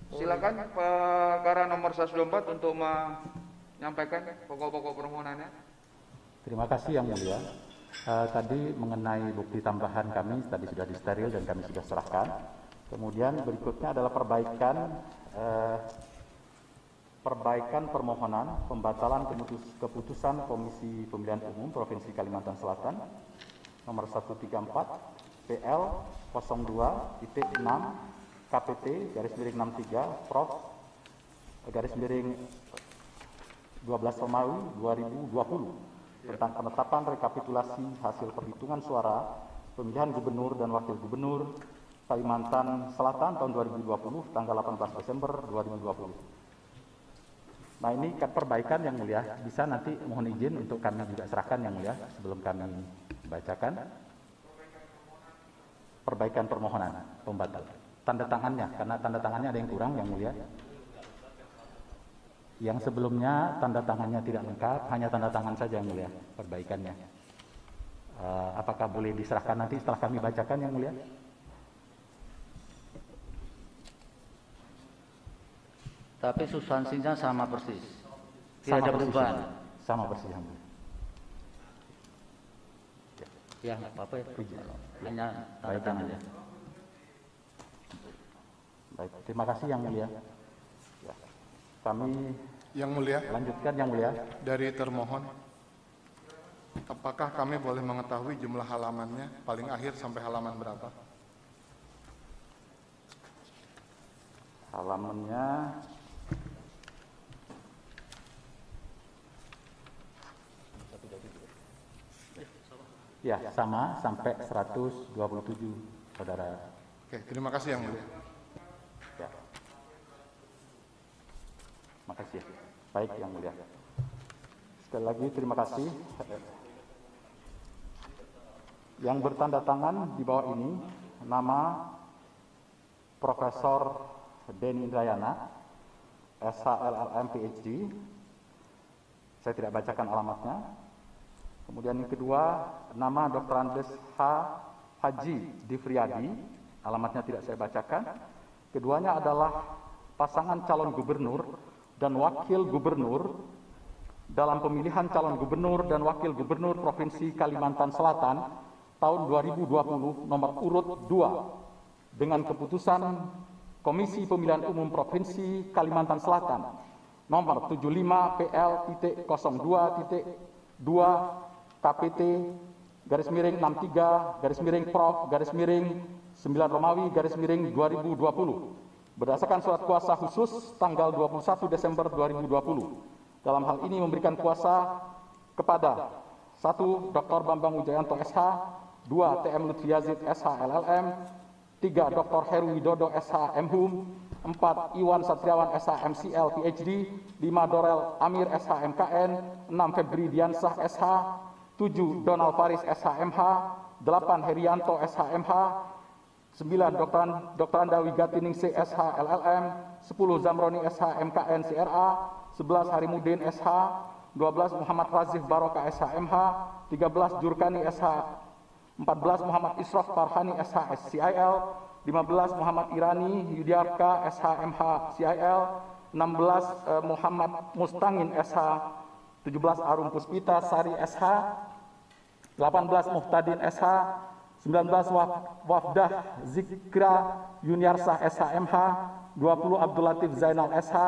Silakan perkara nomor 124 untuk menyampaikan pokok-pokok permohonannya. Terima kasih Yang Mulia. Tadi mengenai bukti tambahan kami tadi sudah disteril dan kami sudah serahkan. Kemudian berikutnya adalah perbaikan permohonan pembatalan keputusan Komisi Pemilihan Umum Provinsi Kalimantan Selatan nomor 134 PL 02.6 KPT /63 Prof /12 Romawi 2020 tentang penetapan rekapitulasi hasil perhitungan suara pemilihan gubernur dan wakil gubernur Kalimantan Selatan tahun 2020 tanggal 18 Desember 2020. Nah, ini perbaikan Yang Mulia, bisa nanti mohon izin untuk kami juga serahkan Yang Mulia sebelum kami bacakan. Perbaikan permohonan pembatal. Tanda tangannya, karena tanda tangannya ada yang kurang Yang Mulia. Yang sebelumnya tanda tangannya tidak lengkap, hanya tanda tangan saja Yang Mulia, perbaikannya. Apakah boleh diserahkan nanti setelah kami bacakan Yang Mulia? Tapi substansinya sama persis, Sama tidak ada persis, perubahan. Sama persis Yang Mulia. Ya nggak apa-apa ya, hanya tanda Baik, tangan Yang ya. Mulia. Baik, terima kasih Yang Mulia. Ya. Kami Yang Mulia, lanjutkan Yang Mulia. dari termohon, apakah kami boleh mengetahui jumlah halamannya paling akhir sampai halaman berapa? Halamannya ya sama sampai 127, Saudara. Oke, terima kasih Yang Mulia. Ya. Makasih. Baik Yang Mulia. Sekali lagi terima kasih. Yang bertanda tangan di bawah ini nama Profesor Denny Indrayana, SHLLM PhD. Saya tidak bacakan alamatnya. Kemudian yang kedua, nama Dr. Andes Haji Difriyadi, alamatnya tidak saya bacakan. Keduanya adalah pasangan calon gubernur dan wakil gubernur dalam pemilihan calon gubernur dan wakil gubernur Provinsi Kalimantan Selatan tahun 2020 nomor urut 2 dengan keputusan Komisi Pemilihan Umum Provinsi Kalimantan Selatan nomor 75 PL.02.2 KPT /63 Prof /9 Romawi /2020 berdasarkan surat kuasa khusus tanggal 21 Desember 2020. Dalam hal ini memberikan kuasa kepada 1. Dr. Bambang Wijayanto SH, 2. TM Lutfi Yazid SH LLM, 3. Dr. Heru Widodo SH MHUM, 4. Iwan Satriawan SH MCL PhD, 5. Dorel Amir SH MKN, 6. Febri Diansah SH, 7. Donald Faris SH MH, 8. Herianto SH MH, 9. Dr. Anda Wigati Ningsih SH LLM, 10. Zamroni SH MKN CRA, 11. Harimudin SH, 12. Muhammad Razif Baroka SH MH, 13. Jurkani SH, 14. Muhammad Isrof Farhani SH SCIL, 15. Muhammad Irani Yudiarka SH MH CIL, 16. Muhammad Mustangin SH, 17. Arum Puspita Sari SH, 18. Muhtadin SH, 19. Wafdah Zikra Yuniarsah SH MH, 20. Abdul Latif Zainal SH,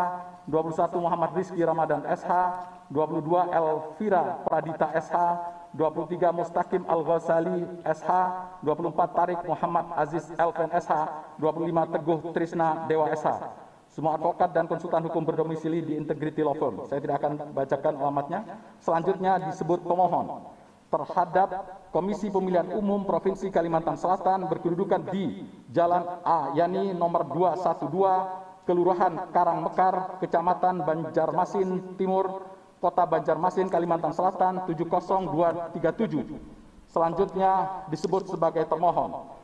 21. Muhammad Rizki Ramadan SH, 22. Elvira Pradita SH, 23. Mustaqim Al-Ghazali SH, 24. Tarik Muhammad Aziz Elven SH, 25. Teguh Trisna Dewa SH. Semua advokat dan konsultan hukum berdomisili di Integrity Law Firm. Saya tidak akan bacakan alamatnya. Selanjutnya disebut pemohon terhadap Komisi Pemilihan Umum Provinsi Kalimantan Selatan berkedudukan di Jalan A, yakni nomor 212, Kelurahan Karangmekar, Kecamatan Banjarmasin Timur, Kota Banjarmasin, Kalimantan Selatan 70237. Selanjutnya disebut sebagai termohon.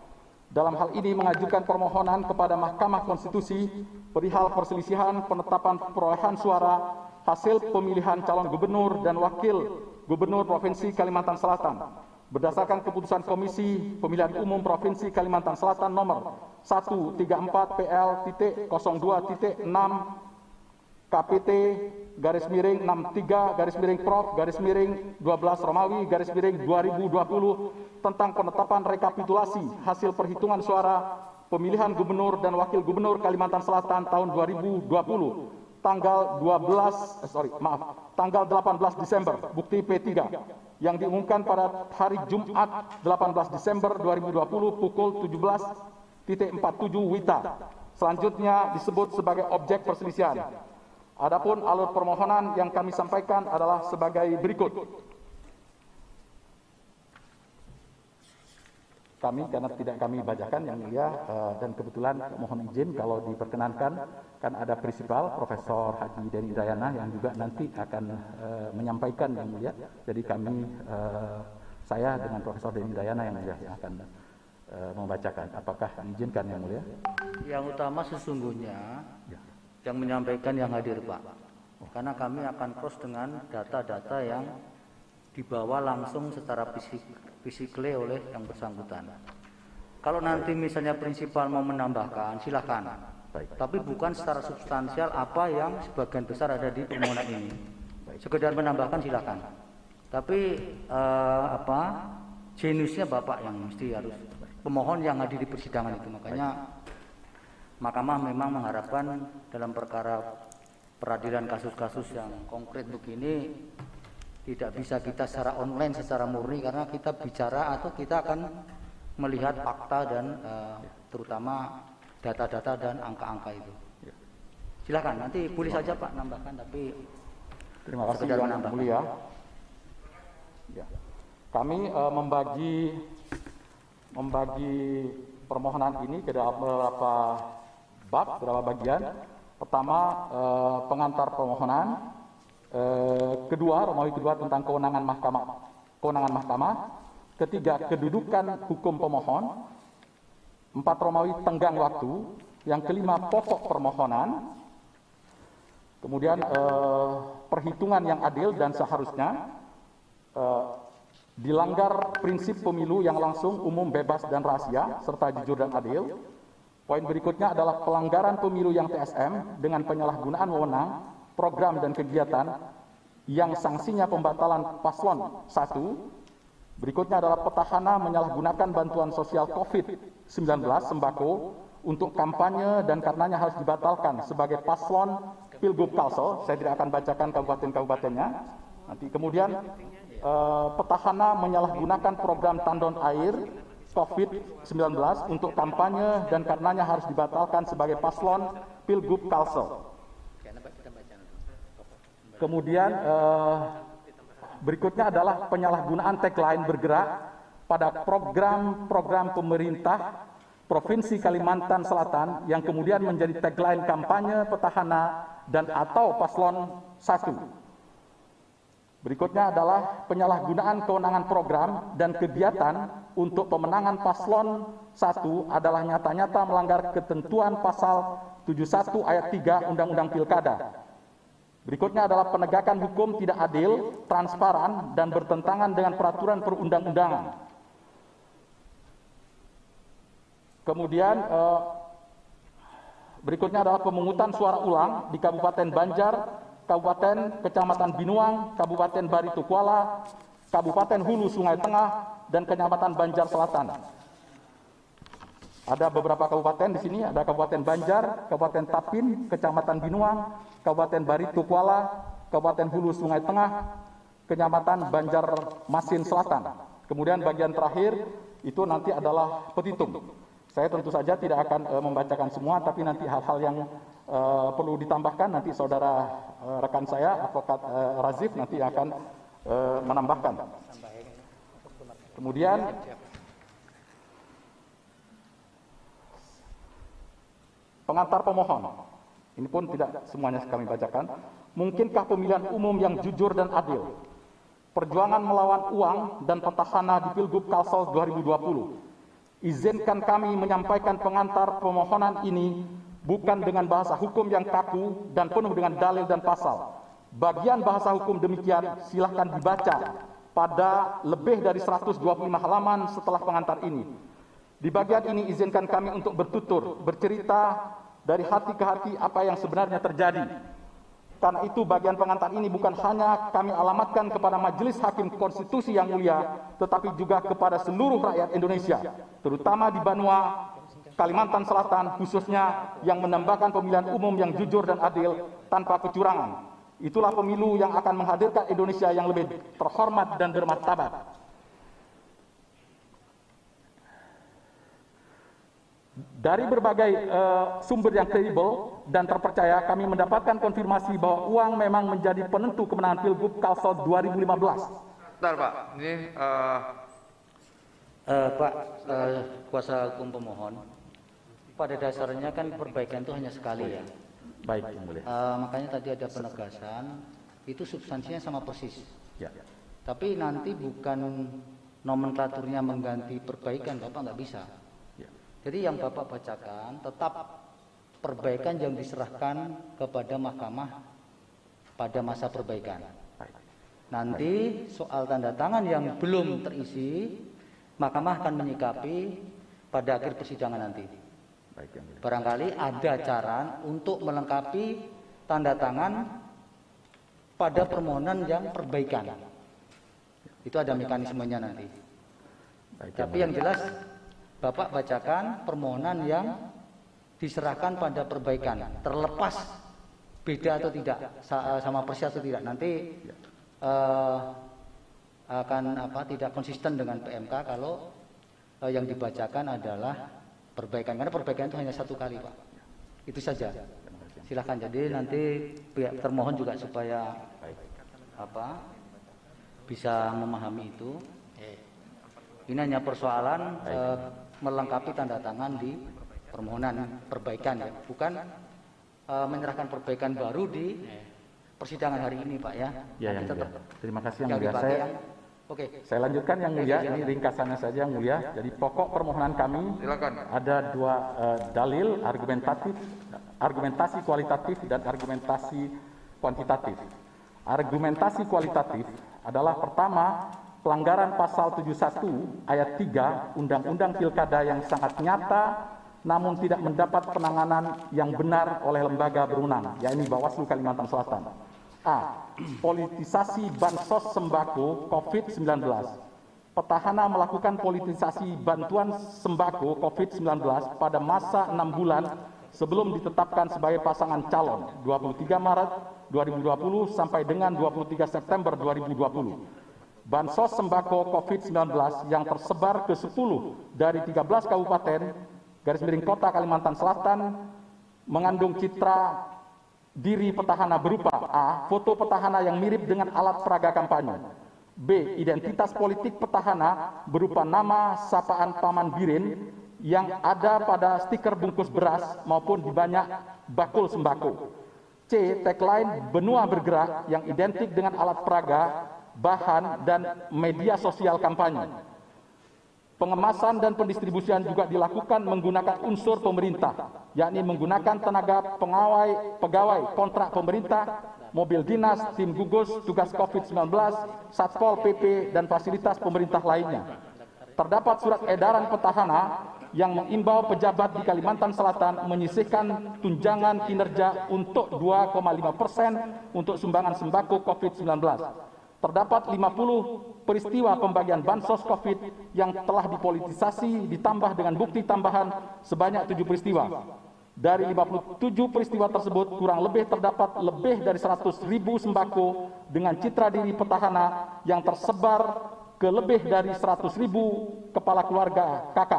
Dalam hal ini mengajukan permohonan kepada Mahkamah Konstitusi perihal perselisihan penetapan perolehan suara hasil pemilihan calon gubernur dan wakil gubernur Provinsi Kalimantan Selatan berdasarkan keputusan Komisi Pemilihan Umum Provinsi Kalimantan Selatan nomor 134 PL.02.6 KPT garis miring 63 garis miring Prof garis miring 12 Romawi garis miring 2020 tentang penetapan rekapitulasi hasil perhitungan suara pemilihan gubernur dan wakil gubernur Kalimantan Selatan tahun 2020 tanggal 18 Desember bukti P3 yang diumumkan pada hari Jumat 18 Desember 2020 pukul 17.47 WITA. Selanjutnya disebut sebagai objek perselisihan. Adapun alur permohonan yang kami sampaikan adalah sebagai berikut. Karena tidak kami bacakan yang mulia, dan kebetulan mohon izin kalau diperkenankan, kan ada prinsipal Profesor Haji Denny Indrayana yang juga nanti akan menyampaikan yang mulia. Jadi kami, saya dengan Profesor Denny Indrayana yang mulia yang akan membacakan. Apakah diizinkan yang mulia? Yang utama sesungguhnya yang menyampaikan yang hadir, Pak. Karena kami akan cross dengan data-data yang dibawa langsung secara fisikly oleh yang bersangkutan. Kalau nanti misalnya prinsipal mau menambahkan, silakan. Tapi bukan secara substansial apa yang sebagian besar ada di permohonan ini. Sekedar menambahkan silakan. Tapi jeniusnya Bapak yang mesti harus pemohon yang hadir di persidangan itu. Makanya Mahkamah memang mengharapkan dalam perkara peradilan kasus-kasus yang konkret begini tidak bisa kita secara online, secara murni, karena kita bicara atau kita akan melihat fakta dan terutama data-data dan angka-angka itu. Silakan, nanti boleh saja Pak nambahkan, tapi terima kasih yang mulia. Ya. Kami membagi permohonan ini ke dalam beberapa bab, beberapa bagian. Pertama, pengantar permohonan. Kedua, Romawi kedua tentang kewenangan mahkamah. Ketiga, kedudukan hukum pemohon. 4, Romawi tenggang waktu. Yang kelima, pokok permohonan. Kemudian perhitungan yang adil dan seharusnya. Dilanggar prinsip pemilu yang langsung, umum, bebas, dan rahasia, serta jujur dan adil. Poin berikutnya adalah pelanggaran pemilu yang TSM dengan penyalahgunaan wewenang, program dan kegiatan yang sanksinya pembatalan paslon 1. Berikutnya adalah petahana menyalahgunakan bantuan sosial COVID-19 sembako untuk kampanye dan karenanya harus dibatalkan sebagai paslon Pilgub Kalsel. Saya tidak akan bacakan kabupaten-kabupatennya. Nanti kemudian petahana menyalahgunakan program tandon air COVID-19 untuk kampanye dan karenanya harus dibatalkan sebagai paslon Pilgub Kalsel. Kemudian berikutnya adalah penyalahgunaan tagline bergerak pada program-program pemerintah Provinsi Kalimantan Selatan yang kemudian menjadi tagline kampanye petahana dan atau paslon 1. Berikutnya adalah penyalahgunaan kewenangan program dan kegiatan untuk pemenangan paslon 1 adalah nyata-nyata melanggar ketentuan pasal 71 ayat 3 Undang-Undang Pilkada. Berikutnya adalah penegakan hukum tidak adil, transparan, dan bertentangan dengan peraturan perundang-undangan. Kemudian berikutnya adalah pemungutan suara ulang di Kabupaten Banjar, Kabupaten Kecamatan Binuang, Kabupaten Barito Kuala, Kabupaten Hulu Sungai Tengah, dan Kecamatan Banjar Selatan. Ada beberapa kabupaten di sini, ada Kabupaten Banjar, Kabupaten Tapin, Kecamatan Binuang, Kabupaten Barito Kuala, Kabupaten Hulu Sungai Tengah, Kecamatan Banjarmasin Selatan. Kemudian bagian terakhir itu nanti adalah petitum. Saya tentu saja tidak akan membacakan semua, tapi nanti hal-hal yang perlu ditambahkan nanti saudara rekan saya, Advokat Razif nanti akan menambahkan. Kemudian pengantar pemohon, ini pun tidak semuanya kami bacakan. Mungkinkah pemilihan umum yang jujur dan adil? Perjuangan melawan uang dan petahana di Pilgub Kalsel 2020. Izinkan kami menyampaikan pengantar permohonan ini bukan dengan bahasa hukum yang kaku dan penuh dengan dalil dan pasal. Bagian bahasa hukum demikian silahkan dibaca pada lebih dari 125 halaman setelah pengantar ini. Di bagian ini izinkan kami untuk bertutur, bercerita dari hati ke hati apa yang sebenarnya terjadi. Karena itu bagian pengantar ini bukan hanya kami alamatkan kepada Majelis Hakim Konstitusi yang mulia, tetapi juga kepada seluruh rakyat Indonesia, terutama di Banua, Kalimantan Selatan, khususnya yang menambahkan pemilihan umum yang jujur dan adil tanpa kecurangan. Itulah pemilu yang akan menghadirkan Indonesia yang lebih terhormat dan bermartabat. Dari berbagai sumber yang kredibel dan terpercaya, kami mendapatkan konfirmasi bahwa uang memang menjadi penentu kemenangan Pilgub Kalsel 2015. Bentar Pak, ini Pak, kuasa hukum pemohon, pada dasarnya kan perbaikan itu hanya sekali ya. Baik, Yang Mulia. Makanya tadi ada penegasan, itu substansinya sama persis. Ya. Tapi nanti bukan nomenklaturnya mengganti perbaikan, Bapak nggak bisa. Jadi yang Bapak bacakan tetap perbaikan yang diserahkan kepada mahkamah pada masa perbaikan. Nanti soal tanda tangan yang belum terisi, mahkamah akan menyikapi pada akhir persidangan nanti. Barangkali ada cara untuk melengkapi tanda tangan pada permohonan yang perbaikan. Itu ada mekanismenya nanti. Tapi yang jelas Bapak bacakan permohonan yang diserahkan pada perbaikan, terlepas beda atau tidak, sama persis atau tidak. Nanti akan tidak konsisten dengan PMK kalau yang dibacakan adalah perbaikan, karena perbaikan itu hanya satu kali, Pak. Itu saja. Silakan. Jadi nanti pihak termohon juga supaya bisa memahami itu. Ini hanya persoalan melengkapi tanda tangan di permohonan perbaikan, ya, bukan menyerahkan perbaikan baru di persidangan hari ini, Pak, ya. Ya, Yang Mulia. Terima kasih, Yang Mulia. Saya lanjutkan, Yang Mulia. Ini ringkasannya saja, Yang Mulia. Jadi pokok permohonan kami ada dua dalil, argumentasi kualitatif dan argumentasi kuantitatif. Argumentasi kualitatif adalah pertama, pelanggaran pasal 71 ayat 3 Undang-Undang Pilkada yang sangat nyata namun tidak mendapat penanganan yang benar oleh lembaga berwenang, yakni Bawaslu Kalimantan Selatan. A. Politisasi bansos sembako COVID-19. Petahana melakukan politisasi bantuan sembako COVID-19 pada masa 6 bulan sebelum ditetapkan sebagai pasangan calon 23 Maret 2020 sampai dengan 23 September 2020. Bansos sembako COVID-19 yang tersebar ke 10 dari 13 kabupaten _kota Kalimantan Selatan mengandung citra diri petahana berupa A. Foto petahana yang mirip dengan alat peraga kampanye. B. Identitas politik petahana berupa nama sapaan Paman Birin yang ada pada stiker bungkus beras maupun di banyak bakul sembako. C. Tagline benua bergerak yang identik dengan alat peraga, bahan, dan media sosial kampanye. Pengemasan dan pendistribusian juga dilakukan menggunakan unsur pemerintah, yakni menggunakan tenaga pegawai kontrak pemerintah, mobil dinas, tim gugus, tugas COVID-19, Satpol PP, dan fasilitas pemerintah lainnya. Terdapat surat edaran petahana yang mengimbau pejabat di Kalimantan Selatan menyisihkan tunjangan kinerja untuk 2,5% untuk sumbangan sembako COVID-19. Terdapat 50 peristiwa pembagian bansos COVID yang telah dipolitisasi ditambah dengan bukti tambahan sebanyak 7 peristiwa. Dari 57 peristiwa tersebut, kurang lebih terdapat lebih dari 100.000 sembako dengan citra diri petahana yang tersebar ke lebih dari 100.000 kepala keluarga KK.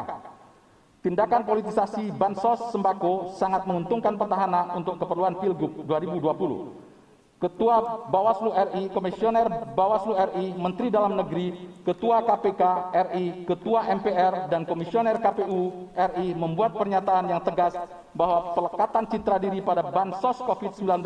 Tindakan politisasi bansos sembako sangat menguntungkan petahana untuk keperluan Pilgub 2020. Ketua Bawaslu RI, Komisioner Bawaslu RI, Menteri Dalam Negeri, Ketua KPK RI, Ketua MPR, dan Komisioner KPU RI membuat pernyataan yang tegas bahwa pelekatan citra diri pada bansos COVID-19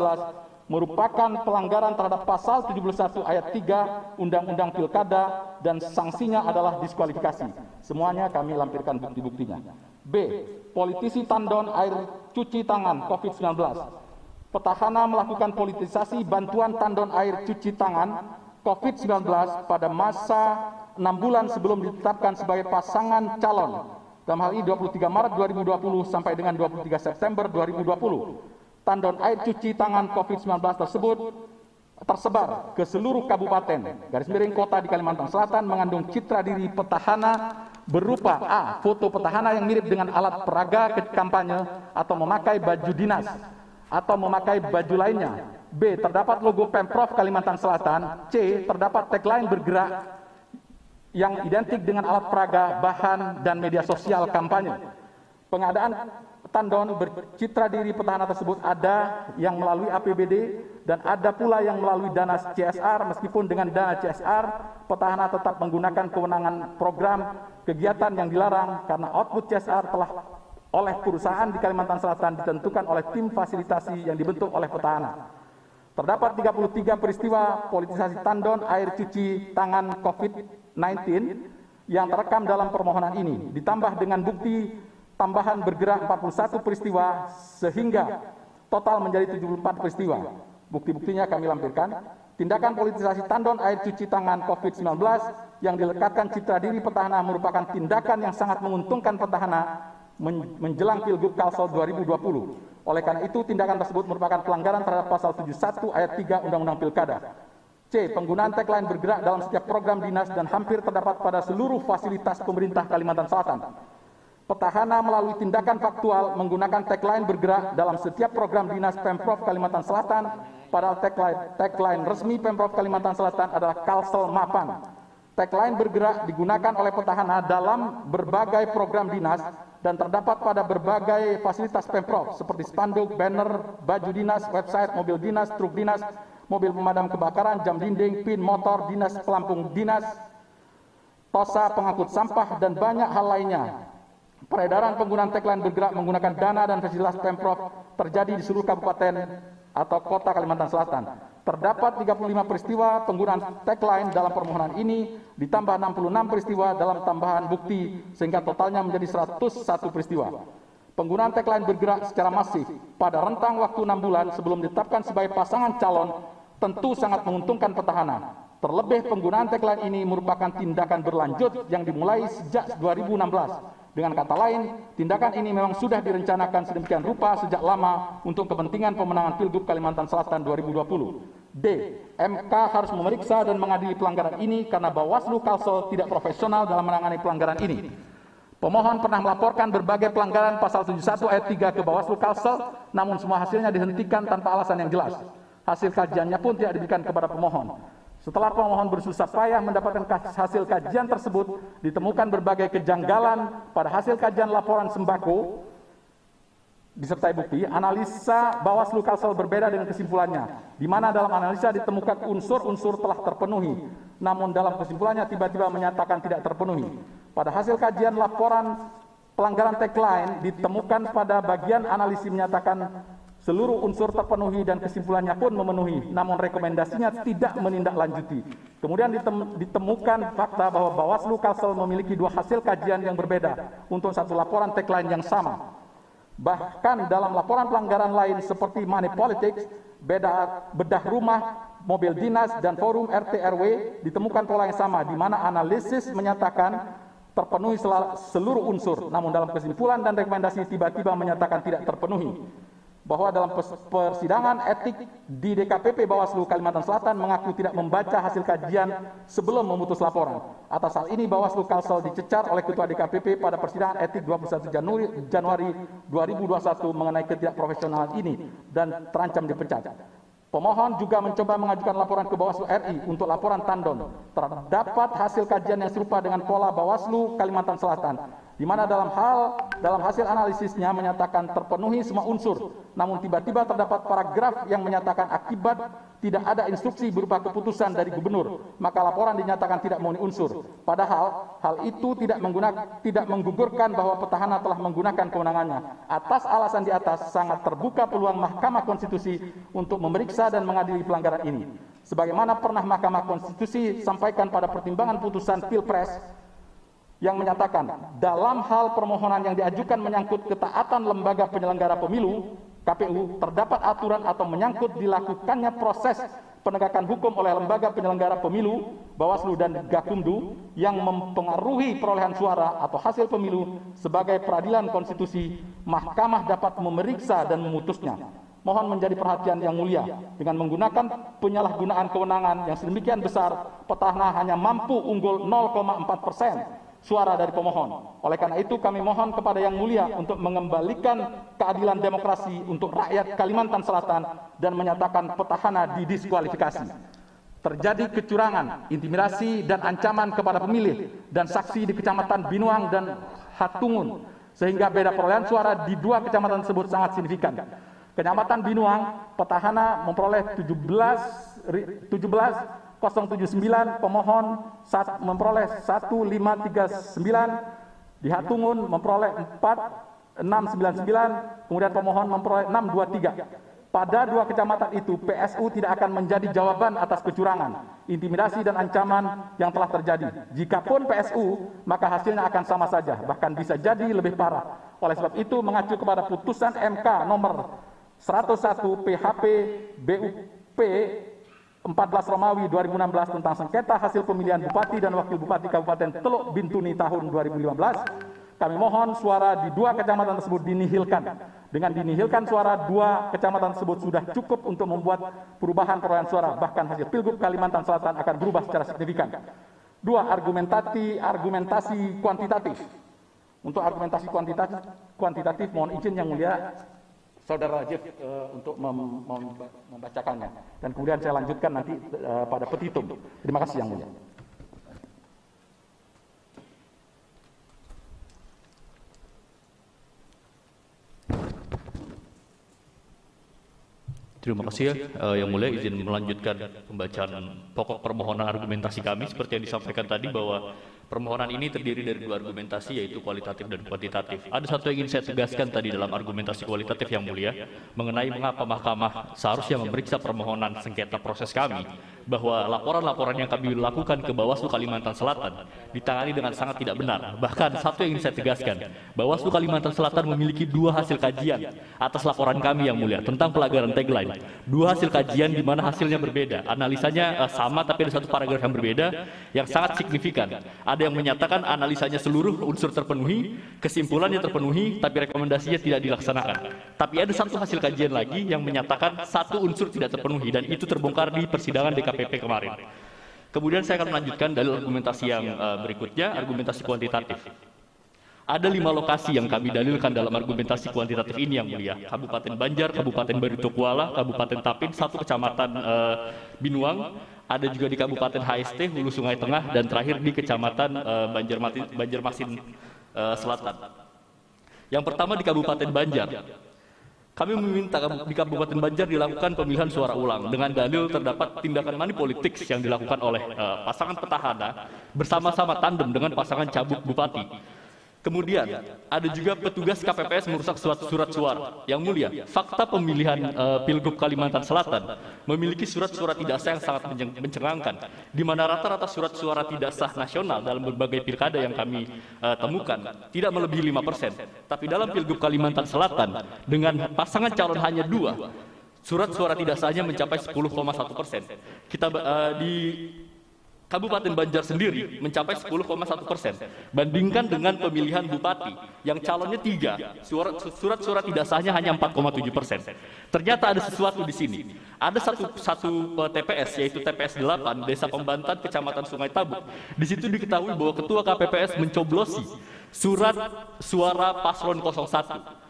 merupakan pelanggaran terhadap pasal 71 ayat 3 Undang-Undang Pilkada dan sanksinya adalah diskualifikasi. Semuanya kami lampirkan bukti-buktinya. B. Politisi tandon air cuci tangan COVID-19. Petahana melakukan politisasi bantuan tandon air cuci tangan COVID-19 pada masa 6 bulan sebelum ditetapkan sebagai pasangan calon Dalam hal ini 23 Maret 2020 sampai dengan 23 September 2020. Tandon air cuci tangan COVID-19 tersebut tersebar ke seluruh kabupaten, garis miring kota di Kalimantan Selatan, mengandung citra diri petahana berupa A. Foto petahana yang mirip dengan alat peraga kampanye atau memakai baju dinas atau memakai baju lainnya. B. Terdapat logo Pemprov Kalimantan Selatan. C. Terdapat tagline bergerak yang identik dengan alat peraga, bahan, dan media sosial kampanye. Pengadaan tandon bercitra diri petahana tersebut ada yang melalui APBD dan ada pula yang melalui dana CSR. Meskipun dengan dana CSR, petahana tetap menggunakan kewenangan program kegiatan yang dilarang karena output CSR telah oleh perusahaan di Kalimantan Selatan ditentukan oleh tim fasilitasi yang dibentuk oleh petahana. Terdapat 33 peristiwa politisasi tandon air cuci tangan COVID-19 yang terekam dalam permohonan ini, ditambah dengan bukti tambahan bergerak 41 peristiwa sehingga total menjadi 74 peristiwa. Bukti-buktinya kami lampirkan. Tindakan politisasi tandon air cuci tangan COVID-19 yang dilekatkan citra diri petahana merupakan tindakan yang sangat menguntungkan petahana menjelang Pilgub Kalsel 2020. Oleh karena itu, tindakan tersebut merupakan pelanggaran terhadap pasal 71 ayat 3 Undang-Undang Pilkada. C. Penggunaan tagline bergerak dalam setiap program dinas dan hampir terdapat pada seluruh fasilitas pemerintah Kalimantan Selatan. Petahana melalui tindakan faktual menggunakan tagline bergerak dalam setiap program dinas Pemprov Kalimantan Selatan, padahal tagline resmi Pemprov Kalimantan Selatan adalah Kalsel Mapan. Tagline bergerak digunakan oleh petahana dalam berbagai program dinas dan terdapat pada berbagai fasilitas Pemprov seperti spanduk, banner, baju dinas, website, mobil dinas, truk dinas, mobil pemadam kebakaran, jam dinding, pin motor dinas, pelampung dinas, tosa, pengangkut sampah, dan banyak hal lainnya. Peredaran penggunaan tagline bergerak menggunakan dana dan fasilitas Pemprov terjadi di seluruh kabupaten atau kota Kalimantan Selatan. Terdapat 35 peristiwa penggunaan tagline dalam permohonan ini, ditambah 66 peristiwa dalam tambahan bukti, sehingga totalnya menjadi 101 peristiwa. Penggunaan tagline bergerak secara masif pada rentang waktu 6 bulan sebelum ditetapkan sebagai pasangan calon tentu sangat menguntungkan petahana. Terlebih penggunaan tagline ini merupakan tindakan berlanjut yang dimulai sejak 2016. Dengan kata lain, tindakan ini memang sudah direncanakan sedemikian rupa sejak lama untuk kepentingan pemenangan Pilgub Kalimantan Selatan 2020. D. MK harus memeriksa dan mengadili pelanggaran ini karena Bawaslu Kalsel tidak profesional dalam menangani pelanggaran ini. Pemohon pernah melaporkan berbagai pelanggaran pasal 71 ayat 3 ke Bawaslu Kalsel, namun semua hasilnya dihentikan tanpa alasan yang jelas. Hasil kajiannya pun tidak diberikan kepada pemohon. Setelah pemohon bersusah payah mendapatkan hasil kajian tersebut, ditemukan berbagai kejanggalan pada hasil kajian laporan sembako disertai bukti. Analisa Bawaslu Kalsel berbeda dengan kesimpulannya, di mana dalam analisa ditemukan unsur-unsur telah terpenuhi, namun dalam kesimpulannya tiba-tiba menyatakan tidak terpenuhi. Pada hasil kajian laporan pelanggaran tagline ditemukan pada bagian analisis menyatakan seluruh unsur terpenuhi dan kesimpulannya pun memenuhi, namun rekomendasinya tidak menindaklanjuti. Kemudian ditemukan fakta bahwa Bawaslu Kalsel memiliki dua hasil kajian yang berbeda untuk satu laporan tagline yang sama. Bahkan dalam laporan pelanggaran lain seperti money politics, bedah rumah, mobil dinas, dan forum RT RW ditemukan pola yang sama, di mana analisis menyatakan terpenuhi seluruh unsur, namun dalam kesimpulan dan rekomendasi tiba-tiba menyatakan tidak terpenuhi. Bahwa dalam persidangan etik di DKPP Bawaslu Kalimantan Selatan mengaku tidak membaca hasil kajian sebelum memutus laporan. Atas hal ini Bawaslu Kalsel dicecar oleh Ketua DKPP pada persidangan etik 21 Januari 2021 mengenai ketidakprofesionalan ini dan terancam dipecat. Pemohon juga mencoba mengajukan laporan ke Bawaslu RI untuk laporan tandon. Terdapat hasil kajian yang serupa dengan pola Bawaslu Kalimantan Selatan, di mana dalam hasil analisisnya menyatakan terpenuhi semua unsur, namun tiba-tiba terdapat paragraf yang menyatakan akibat tidak ada instruksi berupa keputusan dari gubernur, maka laporan dinyatakan tidak memenuhi unsur. Padahal hal itu tidak menggugurkan bahwa petahana telah menggunakan kewenangannya. Atas alasan di atas, sangat terbuka peluang Mahkamah Konstitusi untuk memeriksa dan mengadili pelanggaran ini. Sebagaimana pernah Mahkamah Konstitusi sampaikan pada pertimbangan putusan Pilpres yang menyatakan dalam hal permohonan yang diajukan menyangkut ketaatan lembaga penyelenggara pemilu KPU terdapat aturan atau menyangkut dilakukannya proses penegakan hukum oleh lembaga penyelenggara pemilu, Bawaslu dan Gakumdu yang mempengaruhi perolehan suara atau hasil pemilu sebagai peradilan konstitusi, Mahkamah dapat memeriksa dan memutusnya. Mohon menjadi perhatian yang mulia, dengan menggunakan penyalahgunaan kewenangan yang sedemikian besar, petahana hanya mampu unggul 0,4% suara dari pemohon. Oleh karena itu kami mohon kepada yang mulia untuk mengembalikan keadilan demokrasi untuk rakyat Kalimantan Selatan dan menyatakan petahana didiskualifikasi. Terjadi kecurangan, intimidasi dan ancaman kepada pemilih dan saksi di Kecamatan Binuang dan Hatungun, sehingga beda perolehan suara di dua kecamatan tersebut sangat signifikan. Kecamatan Binuang, petahana memperoleh 17.079, pemohon memperoleh 1.539, di Hatungun memperoleh 4.699, kemudian pemohon memperoleh 623. Pada dua kecamatan itu, PSU tidak akan menjadi jawaban atas kecurangan, intimidasi dan ancaman yang telah terjadi. Jikapun PSU, maka hasilnya akan sama saja, bahkan bisa jadi lebih parah. Oleh sebab itu, mengacu kepada putusan MK nomor 101 PHP BUP 14 Romawi 2016 tentang sengketa hasil pemilihan Bupati dan Wakil Bupati Kabupaten Teluk Bintuni tahun 2015, kami mohon suara di dua kecamatan tersebut dinihilkan. Dengan dinihilkan suara, dua kecamatan tersebut sudah cukup untuk membuat perubahan perolehan suara, bahkan hasil Pilgub Kalimantan Selatan akan berubah secara signifikan. Dua, argumentasi kuantitatif. Untuk argumentasi kuantitatif mohon izin yang mulia Saudara Rajiv untuk membacakannya, dan kemudian saya lanjutkan nanti pada petitum. Terima kasih yang mulia. Terima kasih yang mulia, izin melanjutkan pembacaan pokok permohonan argumentasi kami seperti yang disampaikan tadi bahwa permohonan ini terdiri dari dua argumentasi, yaitu kualitatif dan kuantitatif. Ada satu yang ingin saya tegaskan tadi dalam argumentasi kualitatif yang mulia, mengenai mengapa Mahkamah seharusnya memeriksa permohonan sengketa proses kami, bahwa laporan-laporan yang kami lakukan ke Bawaslu Kalimantan Selatan ditangani dengan sangat tidak benar. Bahkan satu yang ingin saya tegaskan, Bawaslu Kalimantan Selatan memiliki dua hasil kajian atas laporan kami yang mulia tentang pelanggaran tagline. Dua hasil kajian di mana hasilnya berbeda, analisanya sama tapi ada satu paragraf yang berbeda yang sangat signifikan. Ada yang menyatakan analisanya seluruh unsur terpenuhi, kesimpulannya terpenuhi, tapi rekomendasinya tidak dilaksanakan. Tapi ada satu hasil kajian lagi yang menyatakan satu unsur tidak terpenuhi, dan itu terbongkar di persidangan DKPP kemarin. Kemudian saya akan melanjutkan dalil argumentasi yang berikutnya, argumentasi kuantitatif. Ada 5 lokasi yang kami dalilkan dalam argumentasi kuantitatif ini yang mulia. Kabupaten Banjar, Kabupaten Baritokuala, Kabupaten Tapin, satu kecamatan Binuang, ada juga di Kabupaten HST, Hulu Sungai Tengah, dan terakhir di Kecamatan Banjarmasin Selatan. Yang pertama di Kabupaten Banjar. Kami meminta di Kabupaten Banjar dilakukan pemilihan suara ulang dengan dalil terdapat tindakan money politics yang dilakukan oleh pasangan petahana bersama-sama tandem dengan pasangan cabuk bupati. Kemudian ada juga petugas KPPS merusak surat suara. Yang mulia, fakta pemilihan Pilgub Kalimantan Selatan memiliki surat suara tidak sah yang sangat mencengangkan, di mana rata-rata surat suara tidak sah nasional dalam berbagai pilkada yang kami temukan tidak melebihi 5%. Tapi dalam Pilgub Kalimantan Selatan dengan pasangan calon hanya 2, surat suara tidak sahnya mencapai 10,1%. Kita di Kabupaten Banjar sendiri mencapai 10,1%. Bandingkan dengan pemilihan bupati yang calonnya 3, surat suara tidak sahnya hanya 4,7%. Ternyata ada sesuatu di sini. Ada satu TPS, yaitu TPS 8 Desa Pembantan Kecamatan Sungai Tabuk. Di situ diketahui bahwa Ketua KPPS mencoblosi surat suara paslon 01.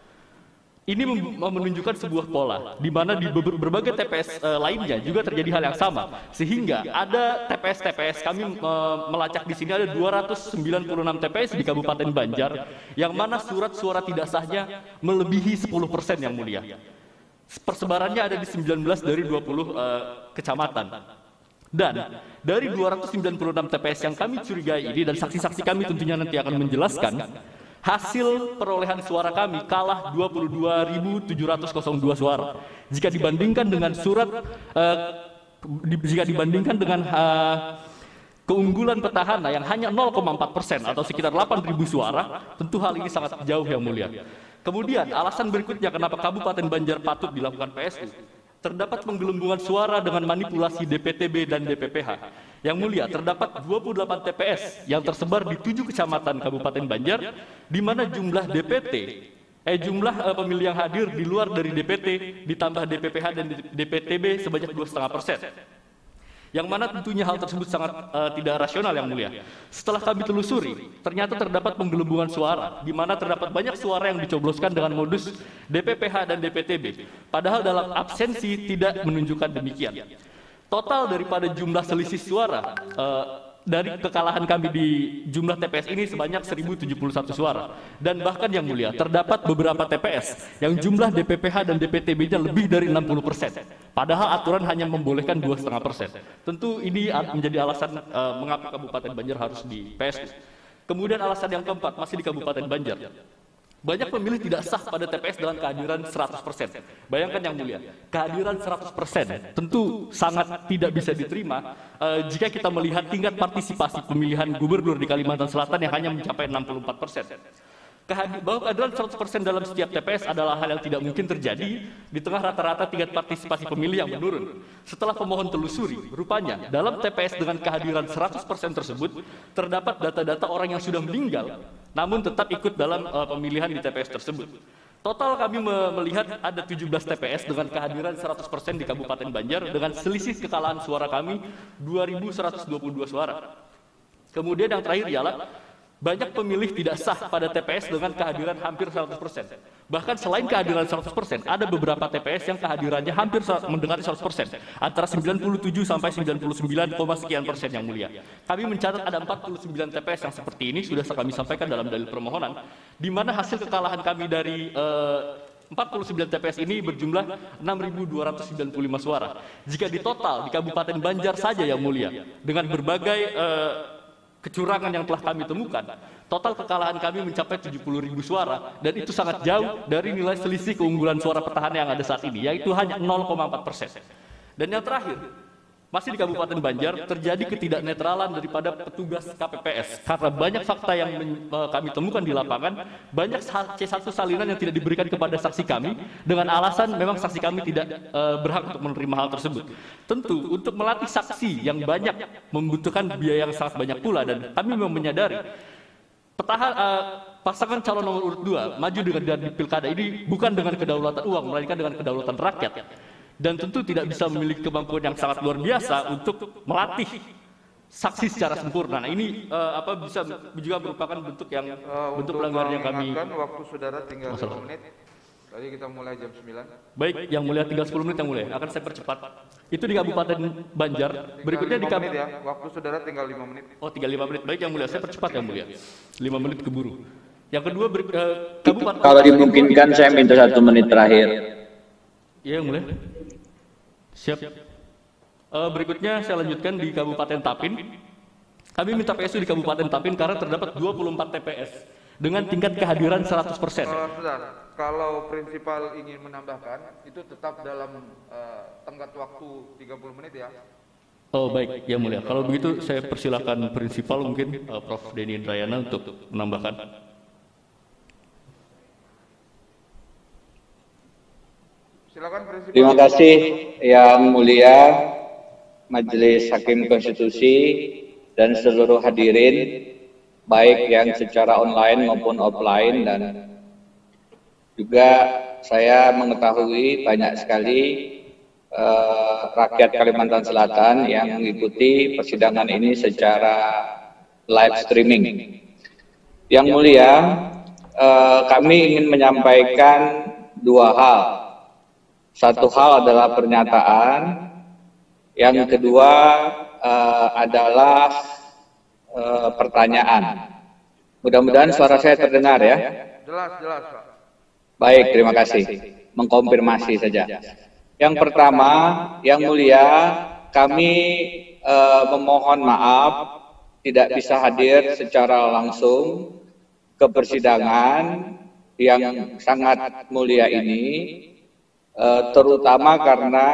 Ini menunjukkan sebuah pola, di mana di berbagai TPS lainnya juga terjadi hal yang sama, sehingga ada TPS kami melacak di sini ada 296 TPS di Kabupaten Banjar, yang mana surat suara tidak sahnya melebihi 10% yang mulia. Persebarannya ada di 19 dari 20 kecamatan. Dan dari 296 TPS yang kami curigai ini, dan saksi-saksi kami tentunya nanti akan menjelaskan, hasil perolehan suara kami kalah 22.702 suara. Jika dibandingkan dengan keunggulan petahana yang hanya 0,4% atau sekitar 8.000 suara, tentu hal ini sangat jauh yang mulia. Kemudian alasan berikutnya kenapa Kabupaten Banjar patut dilakukan PSU. terdapat penggelembungan suara dengan manipulasi DPTB dan DPPH. Yang mulia, terdapat 28 TPS yang tersebar di 7 kecamatan Kabupaten Banjar, di mana jumlah jumlah pemilih yang hadir di luar dari DPT ditambah DPPH dan DPTB sebanyak 2,5%. Yang mana tentunya hal tersebut sangat tidak rasional, yang mulia. Setelah kami telusuri, ternyata terdapat penggelembungan suara, di mana terdapat banyak suara yang dicobloskan dengan modus DPPH dan DPTB, padahal dalam absensi tidak menunjukkan demikian. Total daripada jumlah selisih suara dari kekalahan kami di jumlah TPS ini sebanyak 1071 suara. Dan bahkan yang mulia, terdapat beberapa TPS yang jumlah DPPH dan DPTB-nya lebih dari 60%. Padahal aturan hanya membolehkan 2,5%. Tentu ini menjadi alasan mengapa Kabupaten Banjar harus di PSU. Kemudian alasan yang keempat, masih di Kabupaten Banjar. Banyak pemilih tidak sah pada TPS dengan kehadiran 100%. Bayangkan yang mulia, kehadiran 100% tentu sangat tidak bisa diterima jika kita melihat tingkat partisipasi pemilihan gubernur di Kalimantan Selatan yang hanya mencapai 64%. Bahwa kehadiran 100% dalam setiap TPS adalah hal yang tidak mungkin terjadi di tengah rata-rata tingkat partisipasi pemilih yang menurun. Setelah pemohon telusuri, rupanya dalam TPS dengan kehadiran 100% tersebut terdapat data-data orang yang sudah meninggal, namun tetap ikut dalam pemilihan di TPS tersebut. Total kami melihat ada 17 TPS dengan kehadiran 100% di Kabupaten Banjar dengan selisih kekalahan suara kami 2.122 suara. Kemudian yang terakhir ialah banyak pemilih tidak sah pada TPS dengan kehadiran hampir 100%. Bahkan selain kehadiran 100%, ada beberapa TPS yang kehadirannya hampir mendekati 100%, antara 97 sampai 99, sekian persen, yang mulia. Kami mencatat ada 49 TPS yang seperti ini, sudah kami sampaikan dalam dalil permohonan, di mana hasil kekalahan kami dari 49 TPS ini berjumlah 6.295 suara. Jika ditotal di Kabupaten Banjar saja, yang mulia, dengan berbagai kecurangan yang telah kami temukan, total kekalahan kami mencapai 70.000 suara, dan itu sangat jauh dari nilai selisih keunggulan suara petahana yang ada saat ini, yaitu hanya 0,4%. Dan yang terakhir, masih di Kabupaten Banjar, terjadi ketidaknetralan daripada petugas KPPS. Karena banyak fakta yang kami temukan di lapangan, banyak C1 salinan yang tidak diberikan kepada saksi kami, dengan alasan memang saksi kami tidak berhak untuk menerima hal tersebut. Tentu, untuk melatih saksi yang banyak membutuhkan biaya yang sangat banyak pula, dan kami memang menyadari, pasangan calon nomor urut 2 maju dengan di pilkada ini bukan dengan kedaulatan uang, melainkan dengan kedaulatan rakyat. Dan tentu tidak bisa memiliki kemampuan yang sangat luar biasa untuk melatih saksi secara sempurna. Nah, ini bisa juga merupakan bentuk pelanggaran yang kami. Waktu saudara tinggal 5 menit. Tadi kita mulai jam 9. Baik, yang mulia tinggal 10 menit, yang mulia. Akan saya percepat. Itu di Kabupaten Banjar. Berikutnya di Kabupaten ya. Waktu saudara tinggal 5 menit. Oh, tinggal 5 menit. Baik, yang mulia, saya percepat, yang mulia. 5 menit keburu. Yang kedua Kabupaten. Kalau dimungkinkan saya minta 1 menit terakhir. Iya, yang mulia. Siap. Berikutnya saya lanjutkan di Kabupaten Tapin. Kami minta PSU di Kabupaten Tapin karena terdapat 24 TPS dengan tingkat kehadiran 100%. Saudara, kalau prinsipal ingin menambahkan, itu tetap dalam tenggat waktu 30 menit ya. Oh baik, yang mulia. Kalau begitu saya persilahkan prinsipal mungkin Prof. Denny Indrayana untuk menambahkan. Silakan prinsipal. Terima kasih yang mulia Majelis Hakim Konstitusi dan seluruh hadirin, baik yang secara online maupun offline, dan juga saya mengetahui banyak sekali rakyat Kalimantan Selatan yang mengikuti persidangan ini secara live streaming. Yang mulia, kami ingin menyampaikan 2 hal. Satu hal adalah pernyataan, yang kedua adalah pertanyaan. Mudah-mudahan suara saya terdengar ya. Jelas, Pak. Baik, terima kasih. Mengkonfirmasi saja. Yang pertama, yang mulia, kami memohon maaf tidak bisa hadir secara langsung ke persidangan yang sangat mulia ini, terutama karena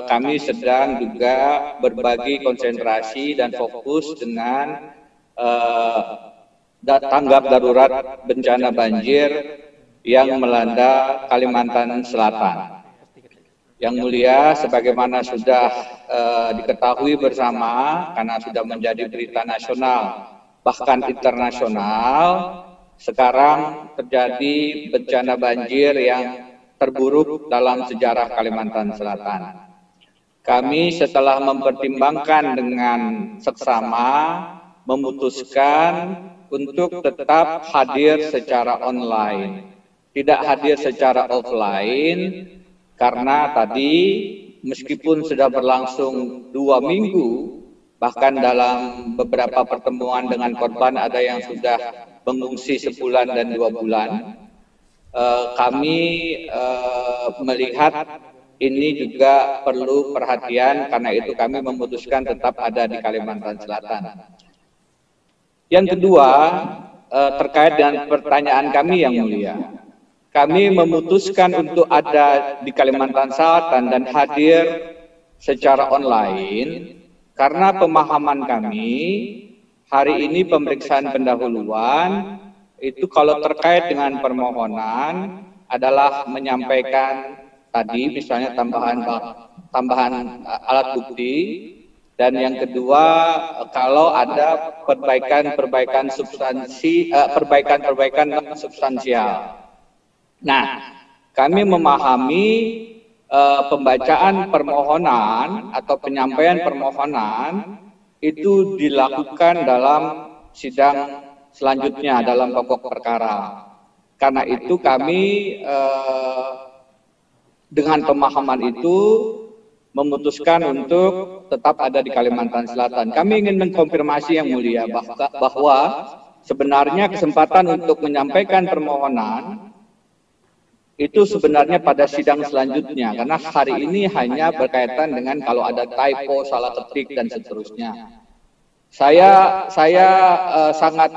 kami sedang juga berbagi konsentrasi dan fokus dengan tanggap darurat bencana banjir yang melanda Kalimantan Selatan. Yang mulia, sebagaimana sudah diketahui bersama, karena sudah menjadi berita nasional, bahkan internasional, sekarang terjadi bencana banjir yang terburuk dalam sejarah Kalimantan Selatan. Kami setelah mempertimbangkan dengan seksama, memutuskan untuk tetap hadir secara online, tidak hadir secara offline, karena tadi meskipun sudah berlangsung 2 minggu, bahkan dalam beberapa pertemuan dengan korban ada yang sudah mengungsi sebulan dan 2 bulan, kami melihat ini juga perlu perhatian, karena itu kami memutuskan tetap ada di Kalimantan Selatan. Yang kedua, terkait dengan pertanyaan kami yang mulia. Kami memutuskan untuk ada di Kalimantan Selatan dan hadir secara online karena pemahaman kami hari ini pemeriksaan pendahuluan itu kalau terkait dengan permohonan adalah menyampaikan tadi misalnya tambahan alat bukti, dan yang kedua kalau ada perbaikan substansial. Nah, kami memahami pembacaan permohonan atau penyampaian permohonan itu dilakukan dalam sidang selanjutnya dalam pokok perkara. Karena itu kami dengan pemahaman itu memutuskan untuk tetap ada di Kalimantan Selatan. Kami ingin mengkonfirmasi yang mulia bahwa sebenarnya kesempatan untuk menyampaikan permohonan itu sebenarnya pada sidang selanjutnya, karena hari ini hanya berkaitan dengan kalau ada typo, salah ketik dan seterusnya. Saya sangat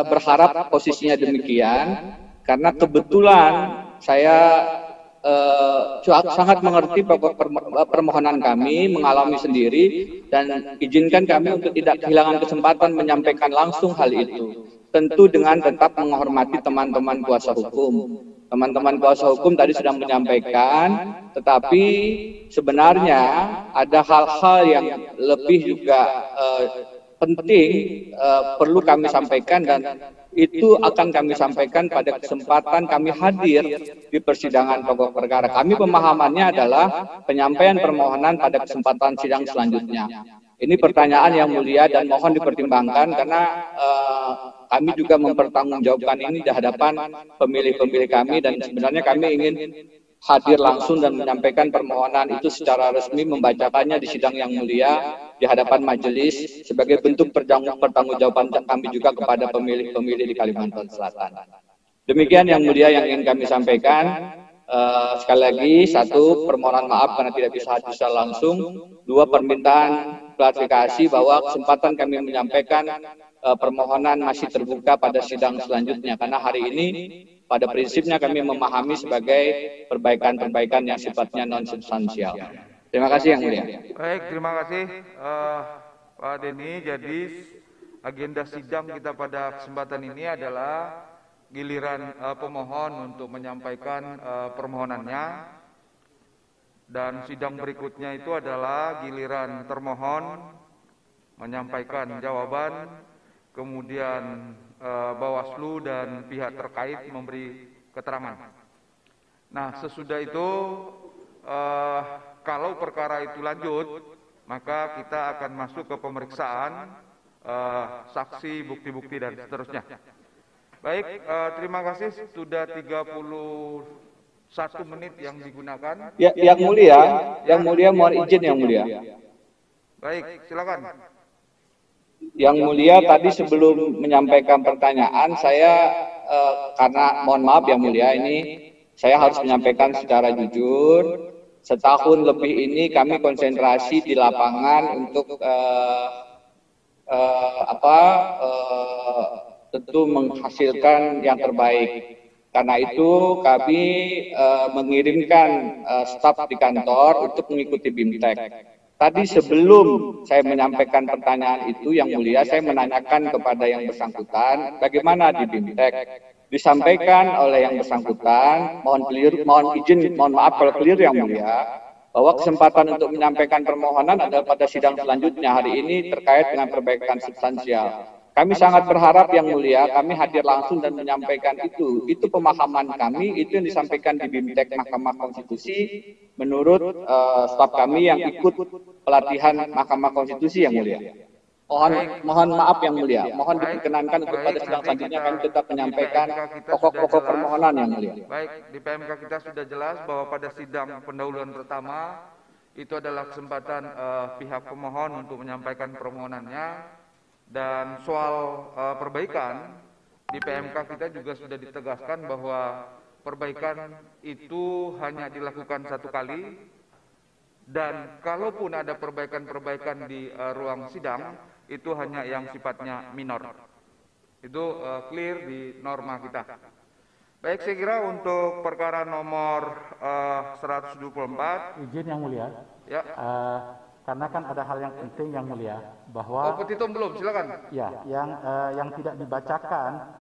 berharap posisinya demikian, karena kebetulan saya sangat mengerti permohonan kami, mengalami sendiri, dan izinkan kami untuk tidak kehilangan kesempatan menyampaikan langsung hal itu. Tentu dengan tetap menghormati teman-teman kuasa hukum. Teman-teman kuasa hukum tadi sudah menyampaikan, tetapi sebenarnya ada hal-hal yang lebih juga penting perlu kami sampaikan, dan itu akan kami sampaikan pada kesempatan kami hadir di persidangan pokok perkara. Kami pemahamannya adalah penyampaian permohonan pada kesempatan sidang selanjutnya. Ini pertanyaan yang mulia dan mohon dipertimbangkan, karena kami juga mempertanggungjawabkan ini di hadapan pemilih-pemilih kami, dan sebenarnya kami ingin hadir langsung dan menyampaikan permohonan itu secara resmi, membacakannya di sidang yang mulia di hadapan majelis sebagai bentuk pertanggungjawaban kami juga kepada pemilih-pemilih di Kalimantan Selatan. Demikian yang mulia yang ingin kami sampaikan. Sekali lagi, satu, permohonan maaf karena tidak bisa hadir secara langsung. Dua, permintaan klarifikasi bahwa kesempatan kami menyampaikan permohonan masih terbuka pada sidang selanjutnya, karena hari ini pada prinsipnya kami memahami sebagai perbaikan-perbaikan yang sifatnya non-substansial. Terima kasih yang mulia. Baik, terima kasih Pak Denny. Jadi agenda sidang kita pada kesempatan ini adalah giliran pemohon untuk menyampaikan permohonannya, dan sidang berikutnya itu adalah giliran termohon menyampaikan jawaban, kemudian Bawaslu dan pihak terkait memberi keterangan. Nah, sesudah itu kalau perkara itu lanjut, maka kita akan masuk ke pemeriksaan saksi, bukti-bukti dan seterusnya. Baik, terima kasih. Sudah 31 menit yang digunakan. Ya, yang mulia mohon izin yang mulia. Baik, silakan. Yang mulia, tadi sebelum menyampaikan pertanyaan saya karena mohon maaf yang mulia, ini saya harus menyampaikan secara jujur. Setahun lebih ini kami konsentrasi di lapangan untuk tentu menghasilkan yang terbaik. Karena itu kami mengirimkan staf di kantor untuk mengikuti BIMTEK. Tadi sebelum saya menyampaikan pertanyaan itu yang mulia, saya menanyakan kepada yang bersangkutan bagaimana di BIMTEK. Disampaikan oleh yang bersangkutan, mohon maaf kalau clear yang mulia, bahwa kesempatan untuk menyampaikan permohonan adalah pada sidang selanjutnya. Hari ini terkait dengan perbaikan substansial. Kami sangat berharap yang mulia, kami hadir langsung dan menyampaikan itu. Itu pemahaman kami, itu yang disampaikan di BIMTEK Mahkamah Konstitusi menurut staf kami yang ikut pelatihan Mahkamah Konstitusi yang mulia. Mohon maaf yang mulia, mohon diperkenankan untuk pada sidang selanjutnya kami tetap menyampaikan pokok-pokok permohonan yang mulia. Baik, di PMK kita sudah jelas bahwa pada sidang pendahuluan pertama itu adalah kesempatan pihak pemohon untuk menyampaikan permohonannya, dan soal perbaikan di PMK kita juga sudah ditegaskan bahwa perbaikan itu hanya dilakukan satu kali, dan kalaupun ada perbaikan-perbaikan di ruang sidang itu hanya yang sifatnya minor. Itu clear di norma kita. Baik, saya kira untuk perkara nomor 124. Izin yang mulia. Ya. Karena kan ada hal yang penting yang mulia bahwa. Oh, petitum belum, silakan. Ya, yang tidak dibacakan